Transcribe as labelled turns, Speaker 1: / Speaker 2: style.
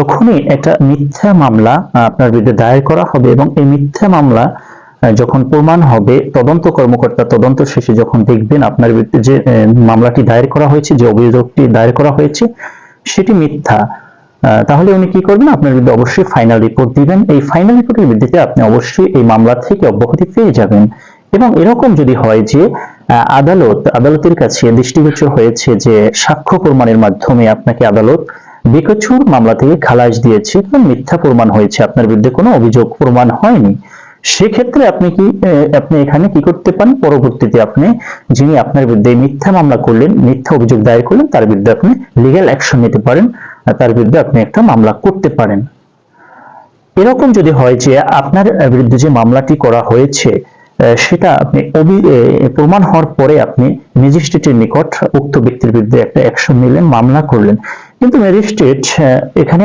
Speaker 1: যখনই একটা মিথ্যা মামলা আপনার বিরুদ্ধে দায়ের করা হবে এবং এই মিথ্যা মামলা যখন প্রমাণ হবে, তদন্ত কর্মকর্তা তদন্ত শেষে যখন দেখবেন আপনার বিরুদ্ধে যে মামলাটি দায়ের করা হয়েছে, যে অভিযোগটি দায়ের করা হয়েছে সেটি মিথ্যা, তাহলে উনি কি করবেন? আপনার বিরুদ্ধে অবশ্যই ফাইনাল রিপোর্ট দিবেন। এই ফাইনাল রিপোর্টের ভিত্তিতে আপনি অবশ্যই এই মামলা থেকে অব্যাহতি পেয়ে যাবেন। এবং এরকম যদি হয় যে আদালতের কাছে দৃষ্টিগোচর হয়েছে যে সাক্ষ্য প্রমাণের মাধ্যমে আপনাকে আদালত বেকসুর মামলা থেকে খালাস দিয়েছে, এবং মিথ্যা প্রমাণ হয়েছে, আপনার বিরুদ্ধে কোনো অভিযোগ প্রমাণ হয়নি, সেক্ষেত্রে আপনি এখানে কি করতে পারেন? পরবর্তীতে আপনি যিনি আপনার বিরুদ্ধে মিথ্যা মামলা করলেন, মিথ্যা অভিযোগ দায়ের করলেন, তার বিরুদ্ধে আপনি লিগ্যাল অ্যাকশন নিতে পারেন, তার বিরুদ্ধে আপনি একটা মামলা করতে পারেন। এরকম যদি হয় যে আপনার বিরুদ্ধে যে মামলাটি করা হয়েছে সেটা আপনি প্রমাণ হওয়ার পরে আপনি ম্যাজিস্ট্রেটের নিকট উক্ত ব্যক্তির বিরুদ্ধে একটা অ্যাকশন নিলেন, মামলা করলেন, কিন্তু ম্যাজিস্ট্রেট এখানে